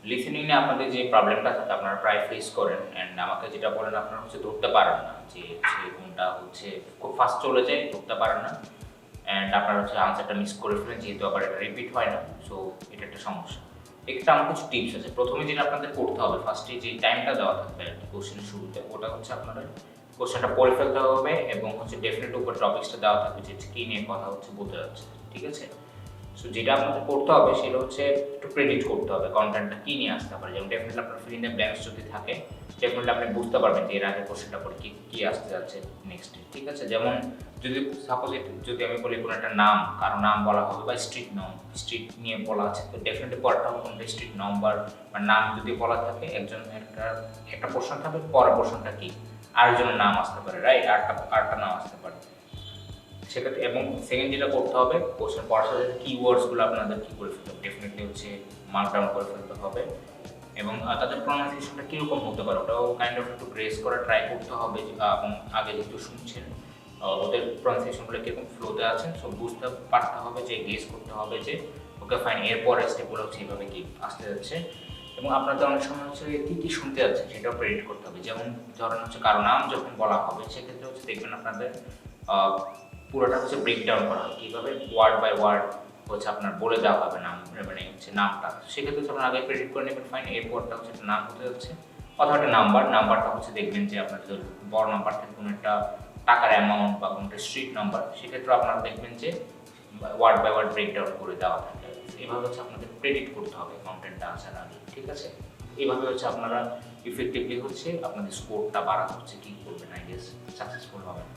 Listening এ আপনাদের যে প্রবলেমটা থাকে আপনারা প্রায় ফেস করেন অ্যান্ড আমাকে যেটা বলেন আপনারা ধরতে পারেন না যে কোনটা খুব ফাস্ট চলে যায়, ধরতে পারেন না অ্যান্ড আপনারা আনসারটা মিস করে ফেলেন যেহেতু আবার এটা রিপিট হয় না। সো এটা একটা সমস্যা। এক্ষেত্রে আমার কিছু টিপস আছে। প্রথমে যেটা আপনাদের করতে হবে, ফার্স্টে যে টাইমটা দেওয়া থাকবে কোশ্চেনের শুরুতে, ওটা আপনারা কোশ্চেনটা পড়ে ফেলতে হবে এবং ডেফিনেট উপর টপিকসটা দেওয়া থাকবে যে কী নিয়ে কথা বলতে যাচ্ছে। ঠিক আছে? সো যেটা আপনাদের করতে হবে সেটা একটু প্রেডিক্ট করতে হবে কনটেন্টটা কী নিয়ে আসতে পারে। যেমন ডেফিনেটলি আপনার ফিল ইন দ্য ব্ল্যাঙ্কস যদি থাকে, ডেফিনেটলি আপনি বুঝতে পারবেন যে এর আগে কোশ্চেনটা পরে কী আসতে যাচ্ছে নেক্সট। ঠিক আছে? যেমন যদি সাপোজ যদি আমি বলি কোনো একটা নাম, কারো নাম বলা হবে বা স্ট্রিট নিয়ে বলা আছে, তো ডেফিনেটলি পরটা কোনটা স্ট্রিট নাম্বার বা নাম যদি বলা থাকে, একজন একটা পোর্শন থাকবে, পরের পোর্শনটা কি আরেকজনের নাম আসতে পারে, রাইট? আরেকটা নাম আসতে পারে সেক্ষেত্রে। এবং সেকেন্ড যেটা করতে হবে, কোশ্চেন পড়ার সাথে কিওয়ার্ডসগুলো আপনাদের কী করে ফেলতে হবে, ডেফিনেটলি মার্ক ডাউন করে ফেলতে হবে এবং তাদের প্রনাউন্সিয়েশনটা কীরকম হতে পারে ওটাও কাইন্ড অফ একটু গ্রেস করা ট্রাই করতে হবে। এবং আগে যেহেতু শুনছেন ওদের প্রনাউন্সিয়েশনগুলো কীরকম ফ্লোতে আছেন, সো বুঝতে পারতে হবে, যে গেস করতে হবে যে ওকে ফাইন এরপরের স্টেপগুলো এইভাবে কি আসতে যাচ্ছে। এবং আপনাদের অনেক সময় কী শুনতে যাচ্ছে সেটাও প্রেডিক্ট করতে হবে। যেমন ধরেন কারো নাম যখন বলা হবে সেক্ষেত্রে দেখবেন আপনাদের পুরোটা ব্রেকডাউন করা হয়, কীভাবে ওয়ার্ড বাই ওয়ার্ড আপনার বলে দেওয়া হবে নাম, মানে নামটা। সেক্ষেত্রে আপনার আগে প্রেডিক্ট করে নেবেন, ফাইন এরপরটা একটা নাম হতে যাচ্ছে অথবা একটা নাম্বারটা দেখবেন যে আপনার যদি বড় নাম্বার থাকে কোনো একটা টাকার অ্যামাউন্ট বা কোনো একটা স্ট্রিট নাম্বার, সেক্ষেত্রে আপনারা দেখবেন যে ওয়ার্ড বাই ওয়ার্ড ব্রেকডাউন করে দেওয়া থাকে। এইভাবে আপনাদের প্রেডিক্ট করতে হবে কন্টেন্টটা আসার আগে। ঠিক আছে? এইভাবে আপনারা ইফেক্টিভলি আপনাদের স্কোরটা বাড়াতে কী করবেন, আই গেস সাকসেসফুল হবেন।